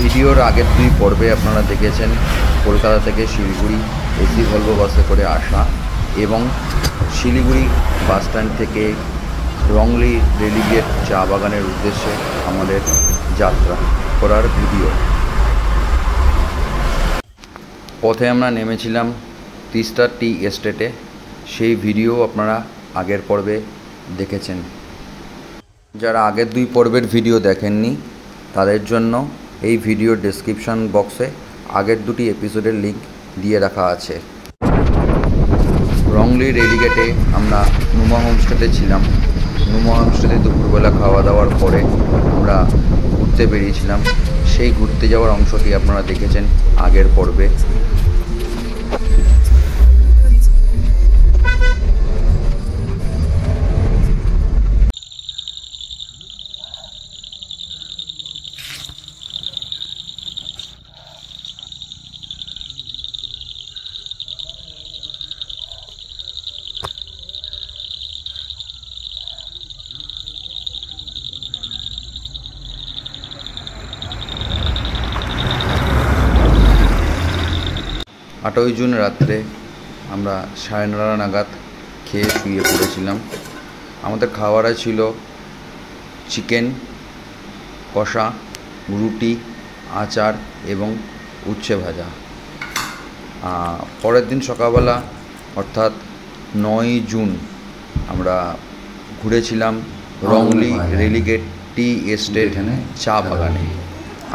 ভিডিওর আগের দুই পর্বে আপনারা দেখেছেন কলকাতা থেকে শিলিগুড়ি এসি ভলভো বাসে করে আসা এবং শিলিগুড়ি বাসস্ট্যান্ড থেকে রংলি রেলিগেট চা বাগানের উদ্দেশ্যে আমাদের যাত্রা করার ভিডিও। পথে আমরা নেমেছিলাম তিস্তা টি এস্টেটে, সেই ভিডিও আপনারা আগের পর্বে দেখেছেন। যারা আগের দুই পর্বের ভিডিও দেখেননি তাদের জন্য এই ভিডিওর ডেসক্রিপশন বক্সে আগের দুটি এপিসোডের লিঙ্ক দিয়ে রাখা আছে। রংলি রেলিগেটে আমরা নুমা হোমস্টেতে ছিলাম। নুমা হোমস্টেতে দুপুরবেলা খাওয়া দাওয়ার পরে আমরা ঘুরতে বেরিয়েছিলাম। সেই ঘুরতে যাওয়ার অংশটি আপনারা দেখেছেন আগের পর্বে। আটই জুন রাত্রে আমরা 9:30 নাগাদ খেয়ে শুয়ে পড়েছিলাম। আমাদের খাবারে ছিল চিকেন কষা, রুটি, আচার এবং উচ্ছে ভাজা। পরের দিন সকালবেলা অর্থাৎ 9 জুন আমরা ঘুরেছিলাম রংলি রেলিগেট টি এস্টেট চা বাগানে।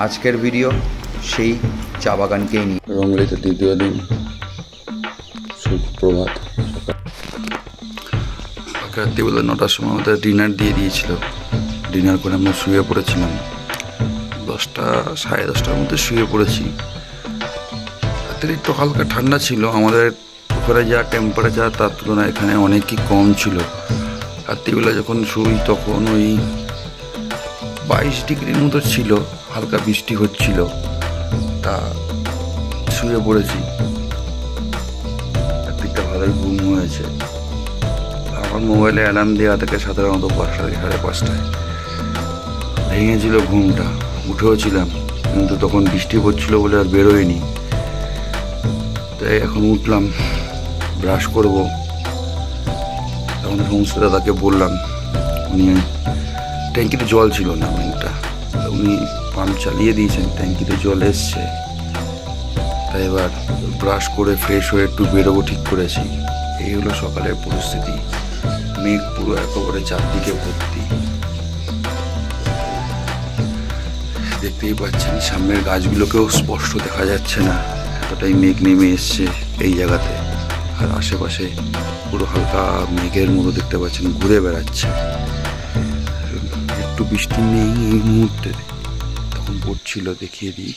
আজকের ভিডিও সেই চা বাগানকেই নিয়ে। রংলিতে দ্বিতীয় দিন, সুপ্রভাত। রাত্রিবেলা 9টার সময় আমাদের ডিনার দিয়ে দিয়েছিল। ডিনার করে আমরা শুয়ে পড়েছিলাম। 10টা সাড়ে 10টার মধ্যে শুয়ে পড়েছি। রাত্রে একটু হালকা ঠান্ডা ছিল। আমাদের উপরে যা টেম্পারেচার তার তুলনায় এখানে অনেকই কম ছিল। রাত্রিবেলা যখন শুই তখন ওই 22 ডিগ্রির মতো ছিল। হালকা বৃষ্টি হচ্ছিল। তা শুয়ে পড়েছি। রাত্রিটা ভালোই ঘুম হয়েছে। আমার মোবাইলে অ্যালার্ম দেওয়া থেকে সাধারণত 5:30-5:30 ভেঙেছিল ঘুমটা। উঠেওছিলাম, কিন্তু তখন বৃষ্টি পড়ছিল বলে আর বেরোয়নি। তাই এখন উঠলাম, ব্রাশ করব। তখন হোমস্টে দাদাকে বললাম, উনি ট্যাঙ্কিতে জল ছিল না মেনটা, উনি পাম্প চালিয়ে দিয়েছেন, ট্যাঙ্কিতে জল এসছে। তাই এবার ব্রাশ করে ফ্রেশ হয়ে একটু বেরোবো ঠিক করেছি। এই হলো সকালের পরিস্থিতি। মেঘ পুরো একেবারে চারদিকে ভর্তি। দেখতেই পাচ্ছেন সামনের গাছগুলোকেও স্পষ্ট দেখা যাচ্ছে না, এতটাই মেঘ নেমে এসছে এই জায়গাতে। আর আশেপাশে পুরো হালকা মেঘের মতো দেখতে পাচ্ছেন ঘুরে বেড়াচ্ছে। একটু বৃষ্টি নেই এই মুহূর্তে, তখন পড়ছিল, দেখিয়ে দিই।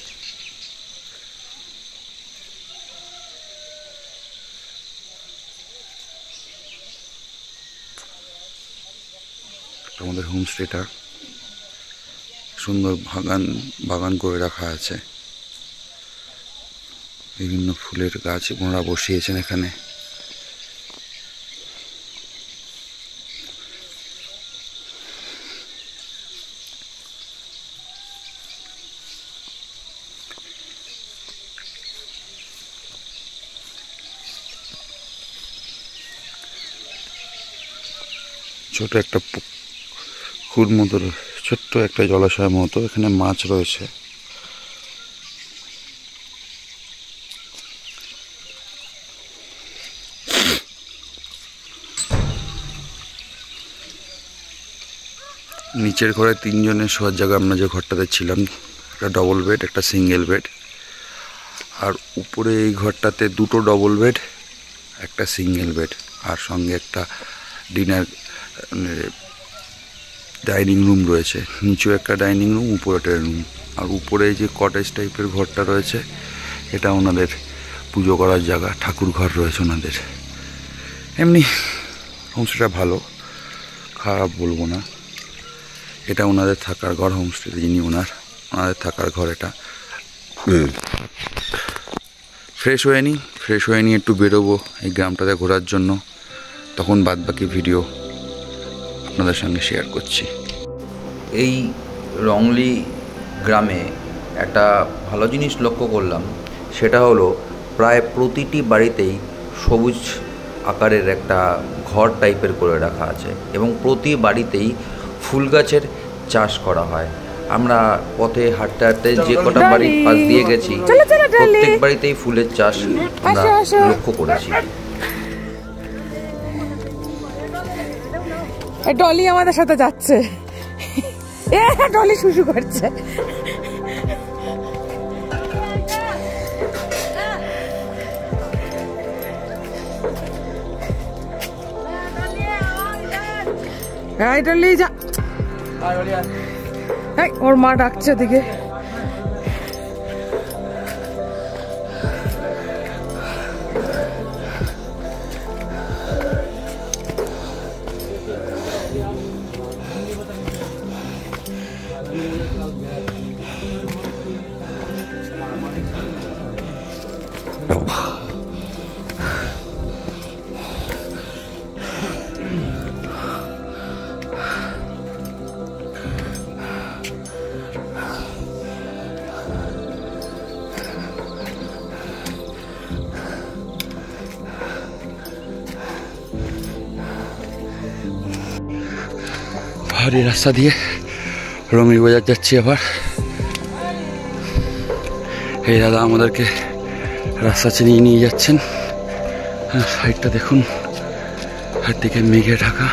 আমাদের হোমস্টেটা সুন্দর বাগান করে রাখা আছে। বিভিন্ন ফুলের গাছ ওনারা বসিয়েছেন এখানে। ছোট একটা পুকুর মতো, ছোট্ট একটা জলাশয়ের মতো, এখানে মাছ রয়েছে। নিচের ঘরে 3 জনের শোয়ার জায়গা। আমরা যে ঘরটাতে ছিলাম, একটা ডবল বেড, একটা সিঙ্গেল বেড। আর উপরে এই ঘরটাতে 2টো ডবল বেড, একটা সিঙ্গেল বেড, আর সঙ্গে একটা ডিনার ডাইনিং রুম রয়েছে। নিচেও একটা ডাইনিং রুম, উপরে একটা রুম। আর উপরে যে কটেজ টাইপের ঘরটা রয়েছে, এটা ওনাদের পুজো করার জায়গা, ঠাকুর ঘর রয়েছে ওনাদের। এমনি হোমস্টেটা ভালো, খারাপ বলবো না। এটা ওনাদের থাকার ঘর। হোমস্টেতে যিনি ওনাদের থাকার ঘর এটা। ফ্রেশ হয়ে নিয়ে একটু বেরোবো এই গ্রামটাতে ঘোরার জন্য। তখন বাদবাকি ভিডিও আপনাদের সঙ্গে শেয়ার করছি। এই রংলি গ্রামে একটা ভালো জিনিস লক্ষ্য করলাম, সেটা হলো প্রায় প্রতিটি বাড়িতেই সবুজ আকারের একটা ঘর টাইপের করে রাখা আছে এবং প্রতি বাড়িতেই ফুল গাছের চাষ করা হয়। আমরা পথে হাঁটতে হাঁটতে যে কটা বাড়ির পাশ দিয়ে গেছি প্রত্যেক বাড়িতেই ফুলের চাষ আমরা লক্ষ্য করেছি। ডলি আমাদের সাথে যাচ্ছে, ডলি শুশু করছে। ডলি যা, ওর মা ডাকছে ওদিকে। পাহাড়ি রাস্তা দিয়ে রঙলি বাজার যাচ্ছি আবার। এই দাদা আমাদেরকে রাস্তা চিনিয়ে নিয়ে যাচ্ছেন। সাইডটা দেখুন, একদিকে মেঘে ঢাকা,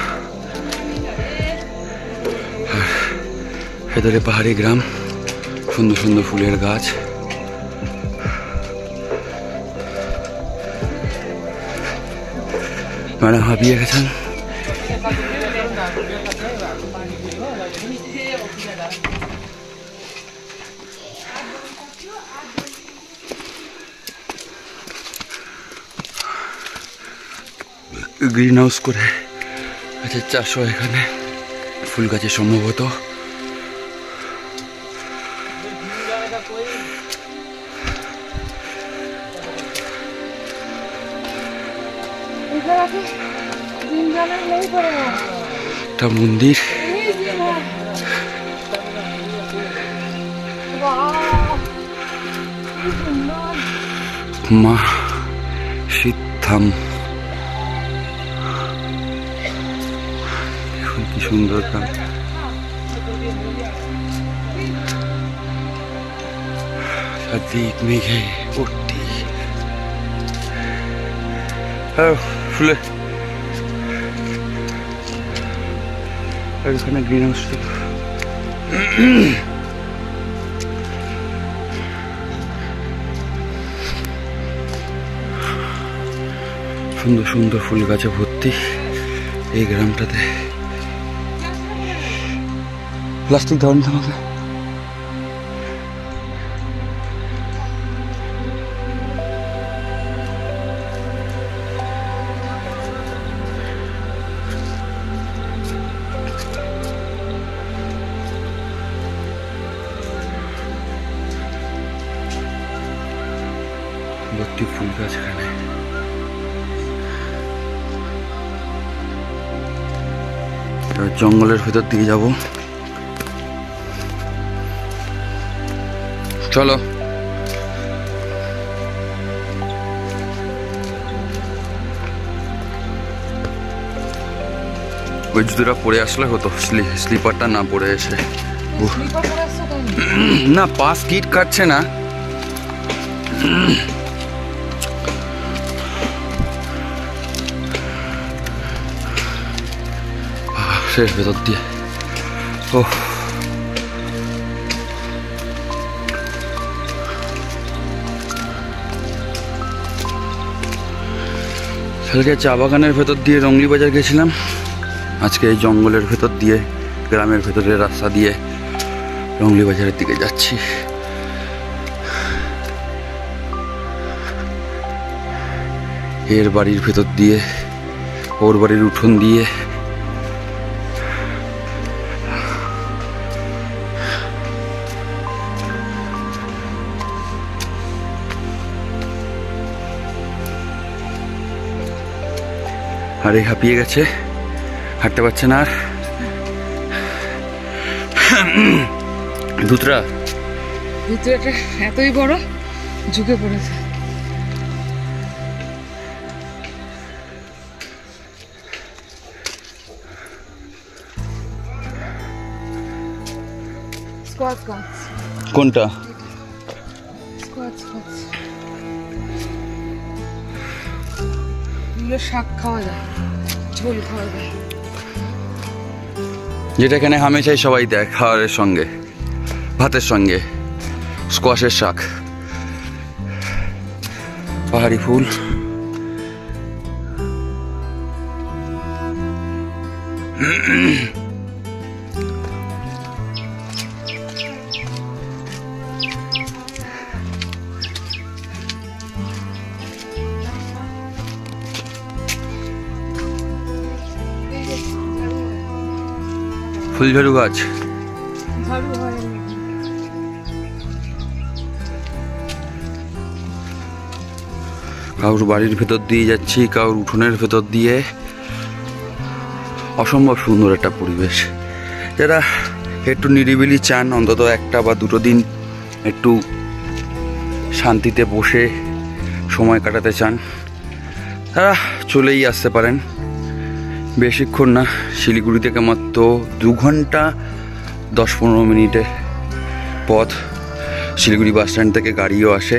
আর ভেতরে পাহাড়ি গ্রাম, সুন্দর সুন্দর ফুলের গাছ। ম্যাডাম হাঁপিয়ে গেছেন। গ্রিন হাউস করে গাছের চাষ হয় এখানে, ফুল গাছে সম্ভবত। একটা মন্দির, মা সিদ্ধাম, দেখুন কি সুন্দর গ্রাম। চারদিক মেঘে ভর্তি। ফুলে এখানে গ্রিন হাউস, সুন্দর সুন্দর ফুল গাছে ভর্তি এই গ্রামটাতে। প্লাস্টিক ধরেন তোমাকে। ভর্তি ফুল গাছ এখানে। জঙ্গলের ভেতর দিকে যাব, চলো। ওই জুতোটা পরে আসলে হতো, স্লিপারটা না পরে এসে। না, পাস কিট কাটছে না। ভেতর দিয়ে ও কালকে চা বাগানের ভেতর দিয়ে রঙলি বাজার গেছিলাম, আজকে এই জঙ্গলের ভেতর দিয়ে গ্রামের ভেতরের রাস্তা দিয়ে রঙলি বাজারের দিকে যাচ্ছি। এর বাড়ির ভেতর দিয়ে, ওর বাড়ির উঠোন দিয়ে আরে হাঁপিয়ে গেছে, হাঁটতে পারছে না আর। দুতরা ভিতরেটা এতই বড়, ঝুঁকে পড়েছে। স্কোয়াচ গাছ, কোনটা? স্কোয়াচ গাছ, এগুলো শাক খাওয়া যায়, ঝোল খাওয়া যায়। যেটা এখানে হামেশাই সবাই দেয় খাওয়ারের সঙ্গে, ভাতের সঙ্গে, স্কোয়াশের শাক। পাহাড়ি ফুল, ফুলঝাড়ু গাছ। ঝাড়ু হয় কারোর বাড়ির ভেতর দিয়ে যাচ্ছি, কারোর উঠোনের ভেতর দিয়ে। অসম্ভব সুন্দর একটা পরিবেশ। যারা একটু নিরিবিলি চান, অন্তত একটা বা দুটো দিন একটু শান্তিতে বসে সময় কাটাতে চান, তারা চলেই আসতে পারেন। বেশিক্ষণ না, শিলিগুড়ি থেকে মাত্র 2 ঘন্টা 10-15 মিনিটের পথ। শিলিগুড়ি বাস স্ট্যান্ড থেকে গাড়িও আসে।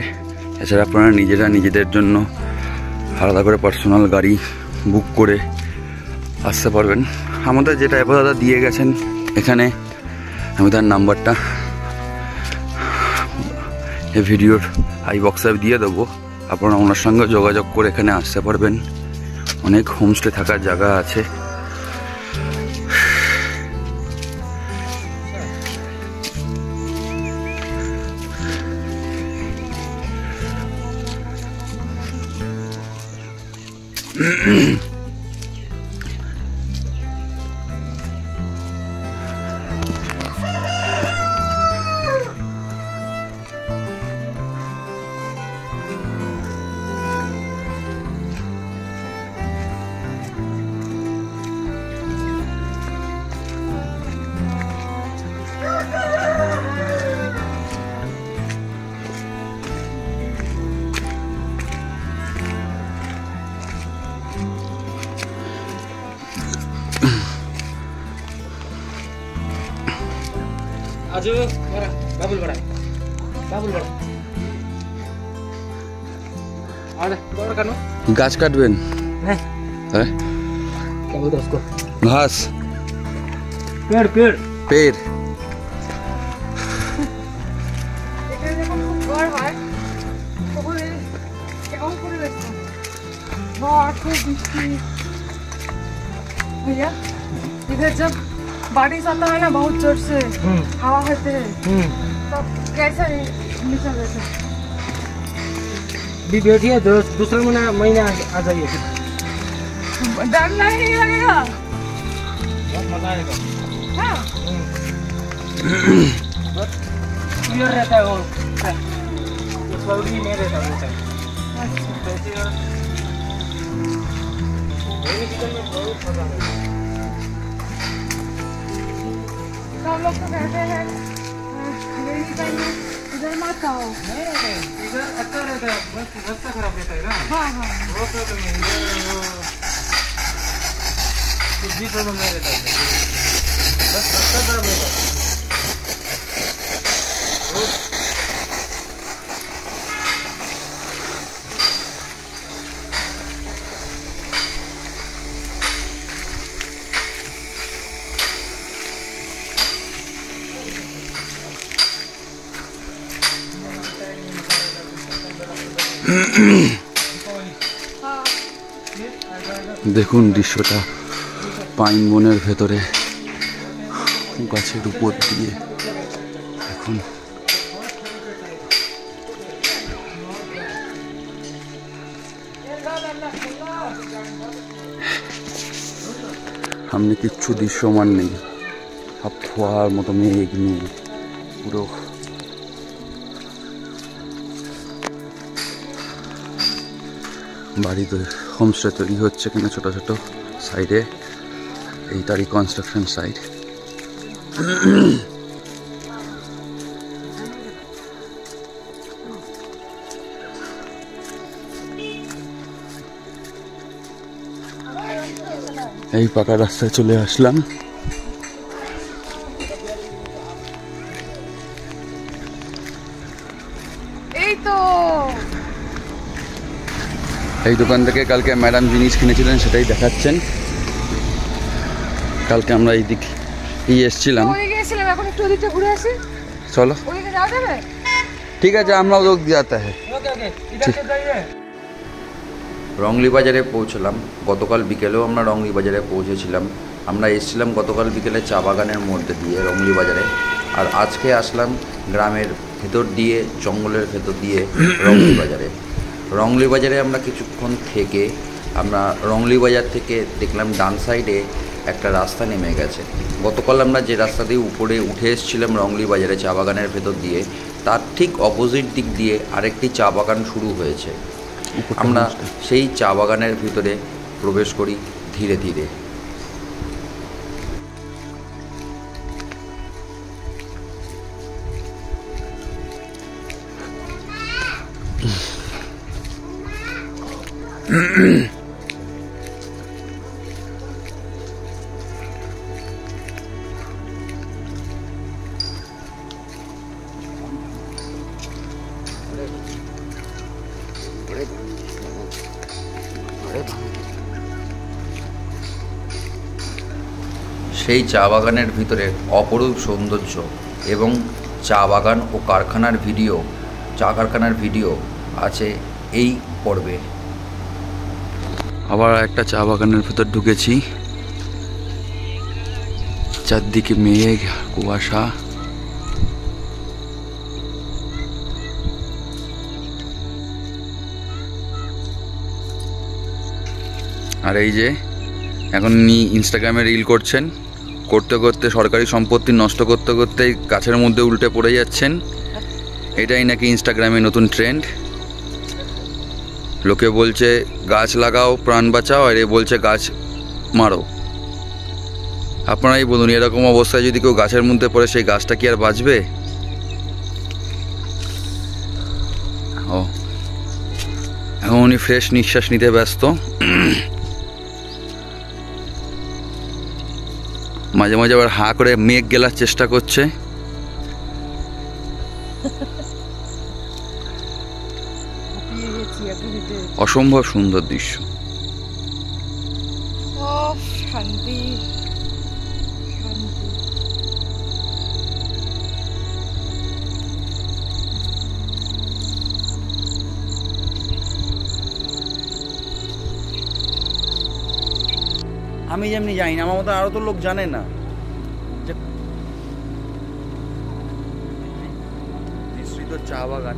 এছাড়া আপনারা নিজেরা নিজেদের জন্য আলাদা করে পার্সোনাল গাড়ি বুক করে আসতে পারবেন। আমাদের যেটা এবার দাদা দিয়ে গেছেন এখানে, আমি তার নাম্বারটা এই ভিডিওর আই বক্সে দিয়ে দেবো। আপনারা ওনার সঙ্গে যোগাযোগ করে এখানে আসতে পারবেন। অনেক হোমস্টে থাকার জায়গা আছে। आजू बड़ा बाबुल बड़ा अरे बड़ा कानो গাছ কাটবেন? नहीं হ্যাঁ, क्या बोलते हैं उसको ঘাস, पेड़ পেড়। এখানে যখন খুব ঝড় হয় তখন কেমন পরিবেশ থাকে, ঝড় খুব বৃষ্টি। भैया इधर जब बारिश आता है ना बहुत जोर से, हवा होते हैं, तब कैसा नेचर रहता है? भी बैठिए दूसरा महीना आ जाइए डर नहीं लगेगा? बहुत मजा आएगा हाँ, क्लियर रहता है वो नहीं रहता वो साइड सब लोग तो कहते हैं रेनी टाइम में इधर मत आओ। इधर अच्छा रहता है, बस रास्ता खराब रहता है ना। हाँ हाँ, वो प्रॉब्लम है इधर, कुछ भी प्रॉब्लम नहीं रहता है, बस रास्ता खराब रहता है। দেখুন দৃশ্যটা, পাইন বনের ভেতরে গাছের উপর দিয়ে এখন সামনে কিচ্ছু দৃশ্যমান নেই, সব ধোয়ার মতো মেঘ নেই পুরো। বাড়িতে হোমস্টে তৈরি হচ্ছে এখানে ছোটো ছোটো সাইডে, এই তারই কনস্ট্রাকশন সাইট। এই পাকা রাস্তায় চলে আসলাম। এই তো এই দোকান থেকে কালকে ম্যাডাম জিনিস কিনেছিলেন সেটাই দেখাচ্ছেন। কালকে আমরা এই দিক এসছিলাম। ওদিকে গেছিলাম, এখন একটু ওদিকটা ঘুরে আসি। চলো ওদিকে যাওয়া যাবে? ঠিক আছে, আমরা লোক যাতে হ্যাঁ। ओके ओके इधर से जाइए। রংলি বাজারে পৌঁছলাম। গতকাল বিকেলেও আমরা রংলি বাজারে পৌঁছেছিলাম। আমরা এসেছিলাম গতকাল বিকেলে চা বাগানের মধ্যে দিয়ে রংলি বাজারে, আর আজকে আসলাম গ্রামের ভেতর দিয়ে, জঙ্গলের ভেতর দিয়ে রংলি বাজারে। রংলি বাজারে আমরা কিছুক্ষণ থেকে আমরা রংলি বাজার থেকে দেখলাম ডান সাইডে একটা রাস্তা নেমে গেছে। গতকাল আমরা যে রাস্তা দিয়ে উপরে উঠে এসেছিলাম রংলি বাজারে চা বাগানের ভেতর দিয়ে, তার ঠিক অপোজিট দিক দিয়ে আরেকটি চা বাগান শুরু হয়েছে। আমরা সেই চা বাগানের ভিতরে প্রবেশ করি ধীরে ধীরে। সেই চা বাগানের ভিতরে অপরূপ সৌন্দর্য এবং চা বাগান ও কারখানার ভিডিও, চা কারখানার ভিডিও আছে এই পর্বে। আবার একটা চা বাগানের ভেতর ঢুকেছি। চারদিকে মেঘ, কুয়াশা। আর এই যে এখন ইনস্টাগ্রামে রিল করছেন, করতে করতে সরকারি সম্পত্তি নষ্ট করতে করতে গাছের মধ্যে উল্টে পড়ে যাচ্ছেন। এটাই নাকি ইনস্টাগ্রামে নতুন ট্রেন্ড। লোকে বলছে গাছ লাগাও প্রাণ বাঁচাও, আর এ বলছে গাছ মারো। আপনারাই বলুন, এরকম অবস্থায় যদি কেউ গাছের মধ্যে পড়ে সেই গাছটা কি আর বাঁচবে? ও এখন উনি ফ্রেশ নিঃশ্বাস নিতে ব্যস্ত। মাঝে মাঝে আবার হাঁ করে মেঘ গেলার চেষ্টা করছে। অসম্ভব সুন্দর দৃশ্য। শান্তি শান্তি। আমি যেমনি জানি না, আমার মতো আরো তো লোক জানে না। মিশ্রিত চা বাগান,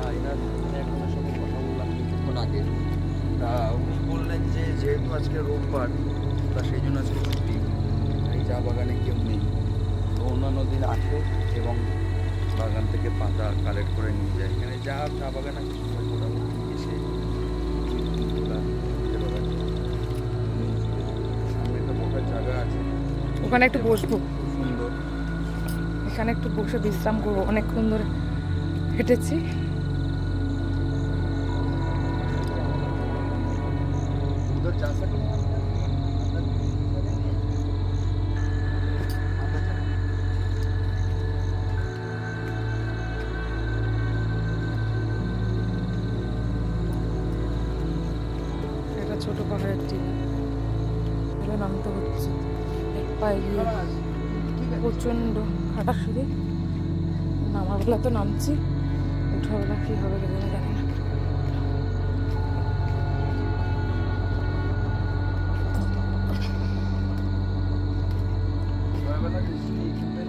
একজনের সাথে কথা বললাম কিছুক্ষণ আগে। তা উনি বললেন যে যেহেতু আজকে রোববার, তা সেই জন্য আজকে ছুটি, এই চা বাগানে কেউ নেই। তো অন্যান্য দিন আসে এবং বাগান থেকে পাতা কালেক্ট করে নিয়ে যায়। এখানে যা চা বাগান আছে মোটামুটি এসে জায়গা আছে, ওখানে একটু বসবো, সুন্দর। এখানে একটু বসে বিশ্রাম করবো, অনেকক্ষণ ধরে হেঁটেছি। একটা ছোট পাহাড়ের টিলা, নামতে হচ্ছে এক পায়ে গিয়ে, প্রচন্ড হাঁটা সিঁড়ি। নামার বেলা তো নামছি, উঠার বেলা কি হবে জানি না।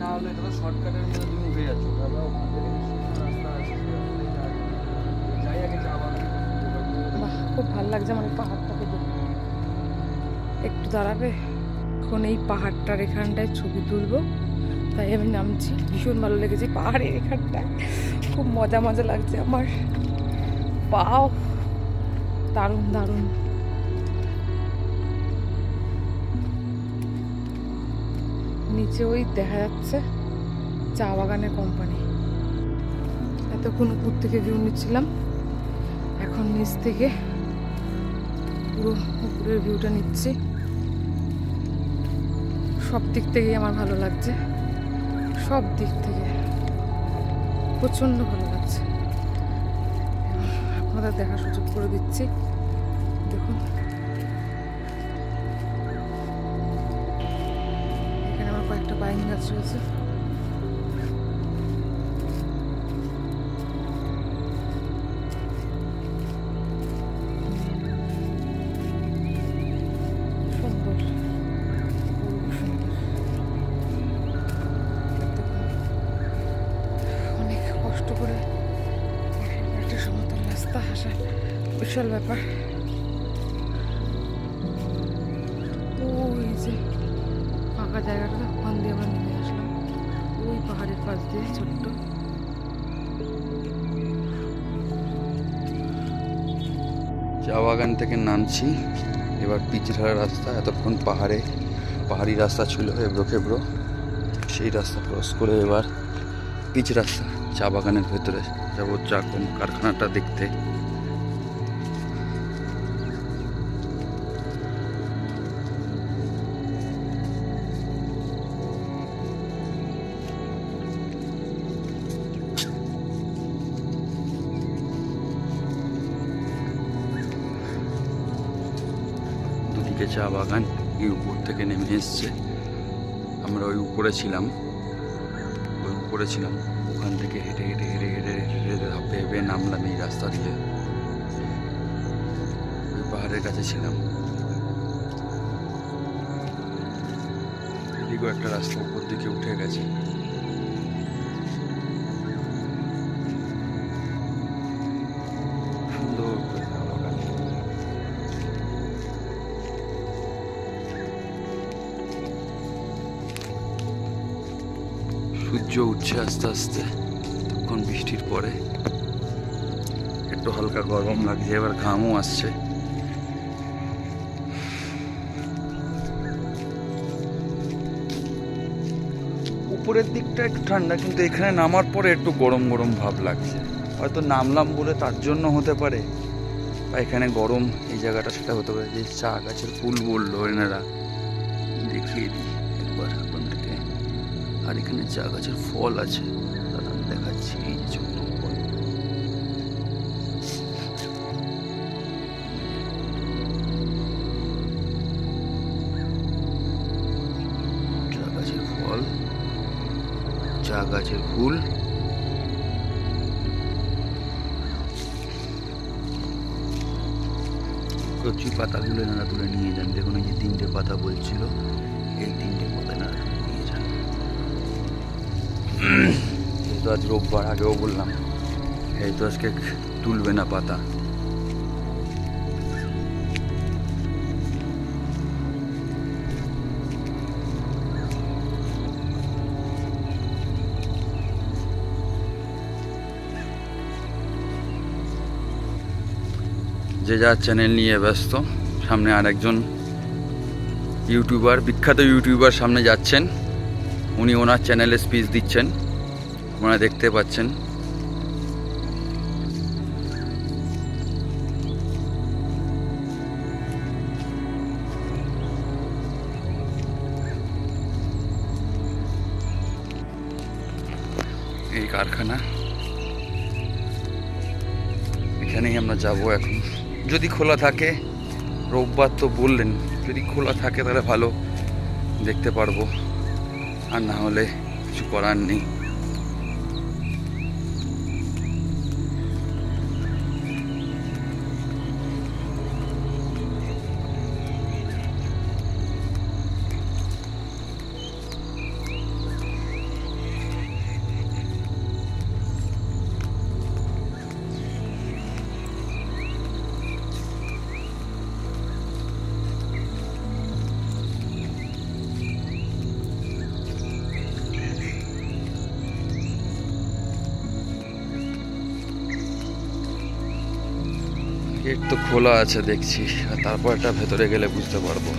না হলে এটা তো শর্টকাটের মধ্যে তুমি উঠে যাচ্ছ, ওখান থেকে রাস্তা আছে। যাই আগে চা বাগান। বাহ, খুব ভালো লাগছে আমার এই পাহাড়টাকে দেখে। একটু দাঁড়াবে? এখন এই পাহাড়টার এখানটায় ছবি তুলবো, তাই আমি নামছি। ভীষণ ভালো লেগেছে পাহাড়ের এখানটায়, খুব মজা মজা লাগছে আমার। বাও, দারুণ দারুণ। নিচে ওই দেখা যাচ্ছে চা বাগানের কোম্পানি। এতক্ষণ উপর থেকে ভিউ নিচ্ছিলাম, এখন নিচ থেকে পুরো উপরের ভিউটা নিচ্ছি। সব দিক থেকেই আমার ভালো লাগছে, সব দিক থেকে প্রচণ্ড ভালো লাগছে। আপনাদের দেখার সুযোগ করে দিচ্ছি, দেখুন এখানে আমার কয়েকটা পাইন গাছ রয়েছে। বিশাল ব্যাপার। ওই যে ফাঁকা জায়গাটা, ওখান দিয়ে আমরা নেমে আসলাম, ওই পাহাড়ের পাশ দিয়ে ছোট্ট। চা বাগান থেকে নামছি, এবার পিচঢালা রাস্তা। এতক্ষণ পাহাড়ি রাস্তা ছিল এবড়ো খেবড়ো, সেই রাস্তা ক্রস করে এবার পিচ রাস্তা। চা বাগানের ভেতরে যাবো, চা কারখানাটা দেখতে। দুদিকে চা বাগান, এই উপর থেকে নেমে এসছে। আমরা ওই উপরে ছিলাম, ওখান থেকে হেঁটে হেঁটে নামলাম এই রাস্তা দিয়ে। ওই পাহাড়ের কাছে ছিলাম, এদিকেও একটা রাস্তা উপর দিকে উঠে গেছে। সুন্দর করে চা বাগান। সূর্য উঠছে আস্তে আস্তে, তখন বৃষ্টির পরে একটু হালকা গরম লাগছে, এবার ঘামও আসছে। উপরের দিকটা একটু ঠান্ডা, কিন্তু এখানে নামার পরে একটু গরম গরম ভাব লাগছে। হয়তো নামলাম বলে তার জন্য হতে পারে, বা এখানে গরম এই জায়গাটা সেটা হতে পারে। যে চা গাছের ফুল বললো এনারা, দেখিয়ে দিই একবার আপনাদেরকে। আর এখানে চা গাছের ফল আছে, দাদা আমি দেখাচ্ছি। এই যে ছোট্ট ফল, চা গাছের ফল, চা গাছের ফুল। কচি পাতাগুলো এনারা তুলে নিয়ে যান। দেখুন এই যে 3টে পাতা বলছিল, এই 3টে পাতা এনারা তুলে নিয়ে যান। যেহেতু আজ রোববার, আগেও বললাম, যেহেতু আজকে তুলবে না পাতা। যে যার চ্যানেল নিয়ে ব্যস্ত। সামনে আর একজন ইউটিউবার, বিখ্যাত ইউটিউবার সামনে যাচ্ছেন, উনি ওনার চ্যানেলে স্পিচ দিচ্ছেন, আপনারা দেখতে পাচ্ছেন। এই কারখানা, এখানেই আমরা যাব এখন। যদি খোলা থাকে, রোববার তো বললেন, যদি খোলা থাকে তাহলে ভালো, দেখতে পারবো, আর না হলে কিছু করার নেই। গেট তো খোলা আছে দেখছি, আর তারপর এটা ভেতরে গেলে বুঝতে পারবো।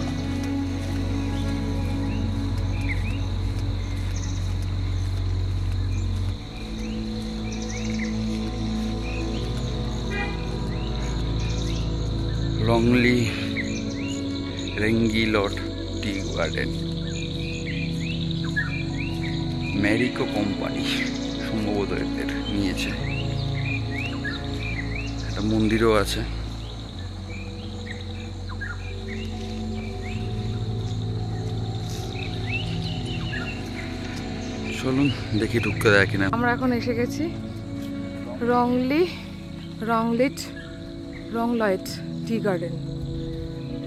লংলি রেঙ্গি লট টি গার্ডেন। ম্যারিকো কোম্পানি সম্ভবত এদের নিয়েছে। একটা মন্দিরও আছে। চলুন দেখি ঢুকতে দেয় কিনা। আমরা এখন এসে গেছি রংলাইট টি গার্ডেন।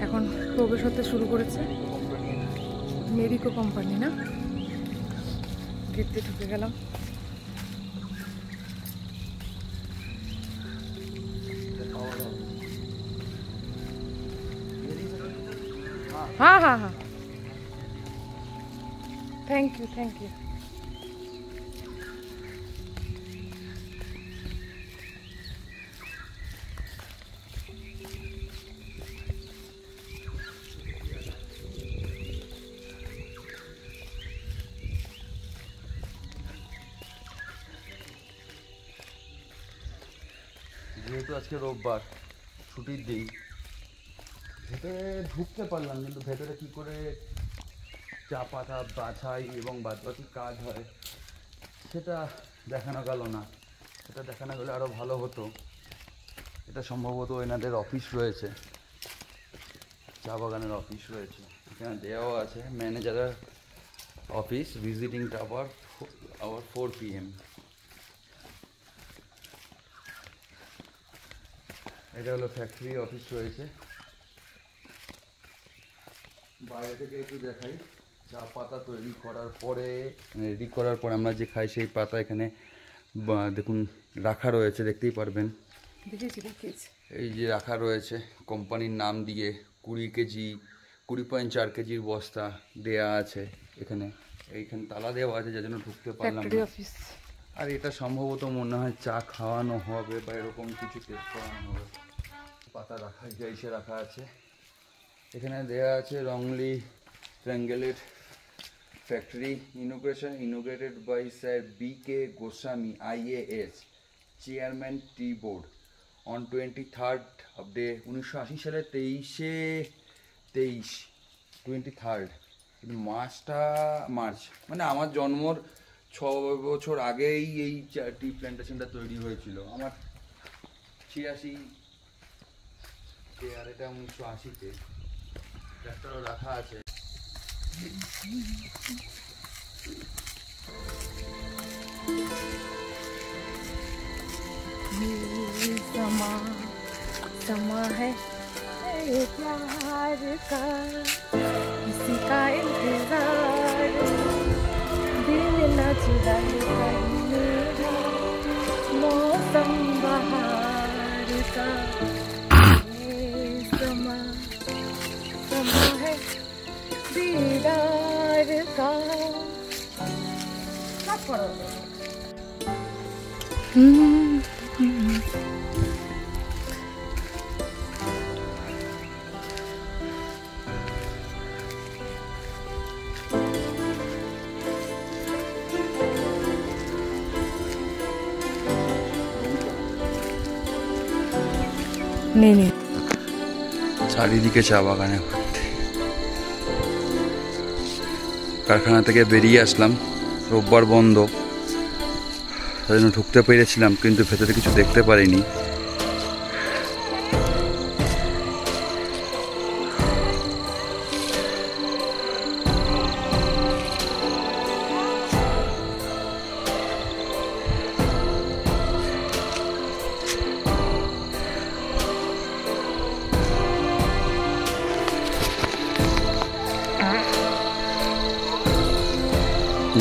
এখন প্রবেশ হতে শুরু করেছে। মেরিকো কোম্পানি না, গেট দিয়ে ঢুকে গেলাম। হ্যাঁ হ্যাঁ হ্যাঁ, থ্যাংক ইউ থ্যাংক ইউ। যেহেতু আজকে রোববার, ছুটির দিন, ভেতরে ঢুকতে পারলাম, কিন্তু ভেতরে কি করে চা পাতা বাছাই এবং বাদবাকি কাজ হয় সেটা দেখানো গেল না। সেটা দেখানো গেলে আরও ভালো হতো। এটা সম্ভবত এনাদের অফিস রয়েছে, চা বাগানের অফিস রয়েছে। এখানে দেওয়াও আছে ম্যানেজারের office, visiting tower hour 4 PM। এটা হলো ফ্যাক্টরি অফিস রয়েছে। বাইরে থেকে একটু দেখাই, চা পাতা তৈরি করার পরে, রেডি করার পরে আমরা যে খাই সেই পাতা এখানে দেখুন রাখা রয়েছে, দেখতেই পারবেন। এই যে রাখা রয়েছে কোম্পানির নাম দিয়ে, 20 কেজি 20.4 কেজির বস্তা দেয়া আছে এখানে। এইখানে তালা দেওয়া আছে, যার জন্য ঢুকতে পারলাম না। আর এটা সম্ভবত মনে হয় চা খাওয়ানো হবে বা এরকম কিছু টেস্ট করানো হবে। পাতা রাখা এসে রাখা আছে। এখানে দেয়া আছে রংলি ট্রাঙ্গেলের factory inaugurated by sir BK Goswami IAS, chairman tea board on 23rd of May 1980 সালে 23rd, কিন্তু মার্চ, মানে আমার জন্মর 6 বছর আগেই এই টি প্ল্যান্টেশনটা তৈরি হয়েছিল। আমার 86 আর এটা 1980-তে। ট্র্যাক্টরও রাখা আছে। समा है प्यार का, किसी का इंतजार, दिल न चुराए करने मौसम बहार का। समा है दीदार का। नहीं চারিদিকে চা বাগানে ভর্তি। কারখানা থেকে বেরিয়ে আসলাম, রোববার বন্ধ, তাই জন্য ঢুকতে পেরেছিলাম, কিন্তু ভেতরে কিছু দেখতে পারিনি।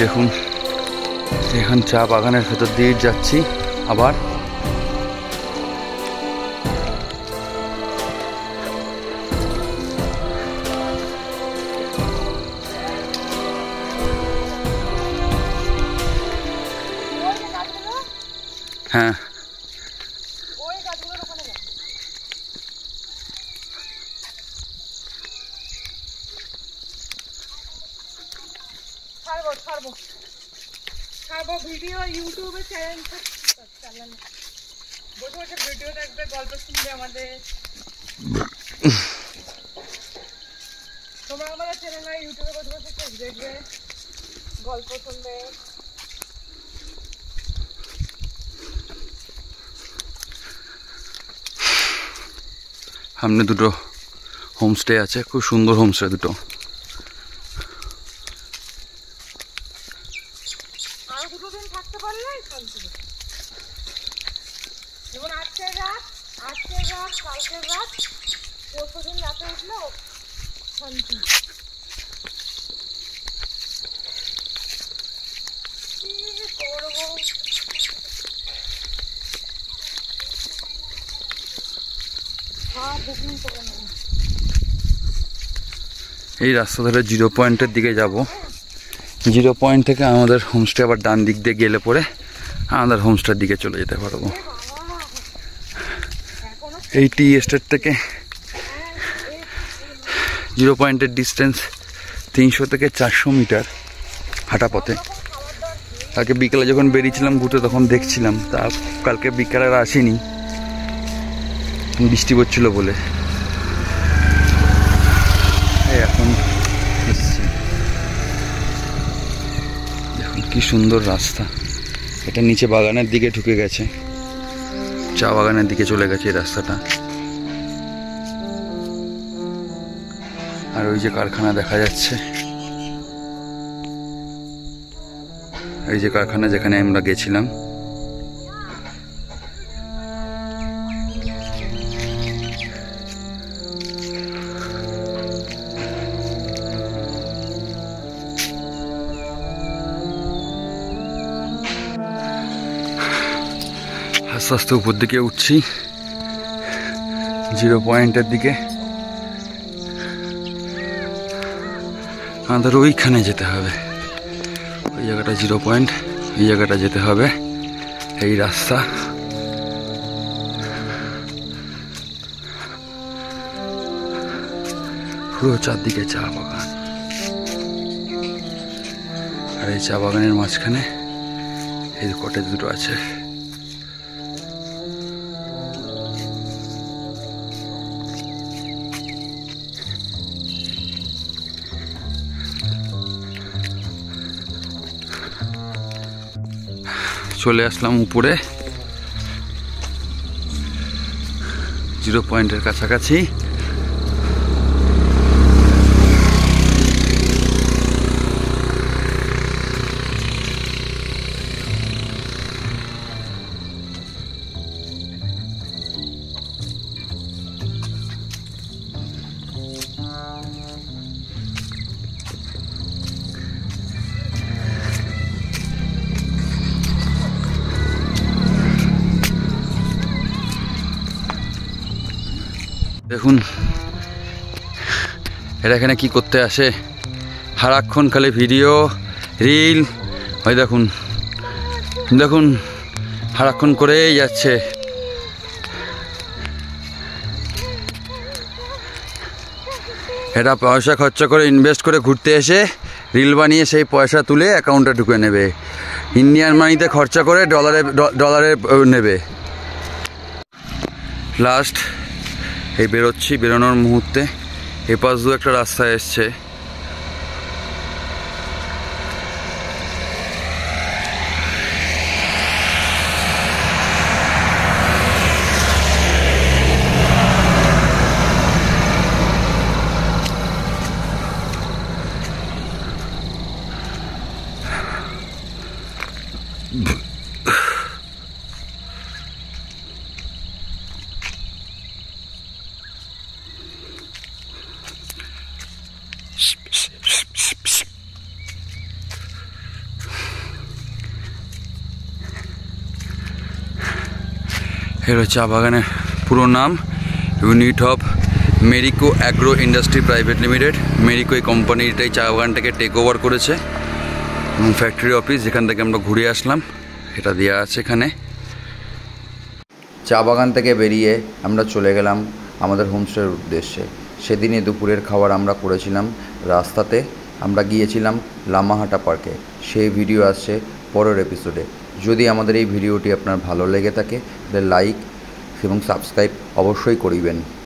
দেখুন এখন চা বাগানের ভেতর দিয়ে যাচ্ছি আবার। হ্যাঁ ছাড়বো ভিডিও ইউটিউবে চ্যানেল বসে বসে ভিডিও দেখবে, গল্প শুনবে আমাদের। তোমরা আমাদের চ্যানেলে ইউটিউবে বসে বসে দেখবে, গল্প শুনবে। সামনে দুটো হোমস্টে আছে, খুব সুন্দর হোমস্টে দুটো। আর দুটো দিন থাকতে পারলে শান্তি। যেমন আজকের রাত, কালকের রাত, পরশু দিন রাতে উঠলো শান্তি। কি করবো? বুকিং করে নেব। এই রাস্তা ধরে 0 পয়েন্টের দিকে যাব। 0 পয়েন্ট থেকে আমাদের হোমস্টে আবার ডান দিক দিয়ে গেলে পরে আমাদের হোমস্টের দিকে চলে যেতে পারবো। এই টি এস্টেট থেকে 0 পয়েন্টের ডিস্টেন্স 300 থেকে 400 মিটার হাঁটা পথে। কালকে বিকেলে যখন বেরিয়েছিলাম ঘুরতে তখন দেখছিলাম, তা কালকে বিকেলে আর আসিনি, বৃষ্টি পড়ছিল বলে। এখন এসছি, দেখুন কি সুন্দর রাস্তা। এটা নিচে বাগানের দিকে ঢুকে গেছে, চা বাগানের দিকে চলে গেছে এই রাস্তাটা। আর ওই যে কারখানা দেখা যাচ্ছে, এই যে কারখানা যেখানে আমরা গেছিলাম। আস্তে আস্তে উপর দিকে উঠছি 0 পয়েন্টের দিকে। আমাদের ওইখানে যেতে হবে, ওই জায়গাটা 0 পয়েন্ট, এই জায়গাটা যেতে হবে। এই রাস্তা পুরো চারদিকে চা বাগান, আর এই চা বাগানের মাঝখানে এই কটেজ দুটো আছে। চলে আসলাম উপরে 0 পয়েন্টের কাছাকাছি। দেখুন এরা এখানে কি করতে আসে, সারাক্ষণ খালি ভিডিও রিল। ওই দেখুন দেখুন সারাক্ষণ করেই যাচ্ছে। এটা পয়সা খরচা করে ইনভেস্ট করে ঘুরতে এসে রিল বানিয়ে সেই পয়সা তুলে অ্যাকাউন্টে ঢুকে নেবে, ইন্ডিয়ান মানিতে খরচা করে ডলারে নেবে। লাস্ট এই বেরোচ্ছি, বেরোনোর মুহূর্তে এপাশ দু একটা রাস্তা এসছে, এর চা বাগানের পুরো নাম unit of merry-go agro industry private limited. Merry-go এই কোম্পানিটাই চা বাগানটাকে টেক ওভার করেছে এবং ফ্যাক্টরি অফিস যেখান থেকে আমরা ঘুরে আসলাম এটা দেওয়া আছে এখানে। চা বাগান থেকে বেরিয়ে আমরা চলে গেলাম আমাদের হোমস্টের উদ্দেশ্যে। সেদিনই দুপুরের খাবার আমরা করেছিলাম রাস্তাতে, আমরা গিয়েছিলাম লামাহাটা পার্কে। সেই ভিডিও আসছে পরের এপিসোডে। যদি আমাদের এই ভিডিওটি আপনার ভালো লেগে থাকে তাহলে লাইক এবং সাবস্ক্রাইব অবশ্যই করিবেন।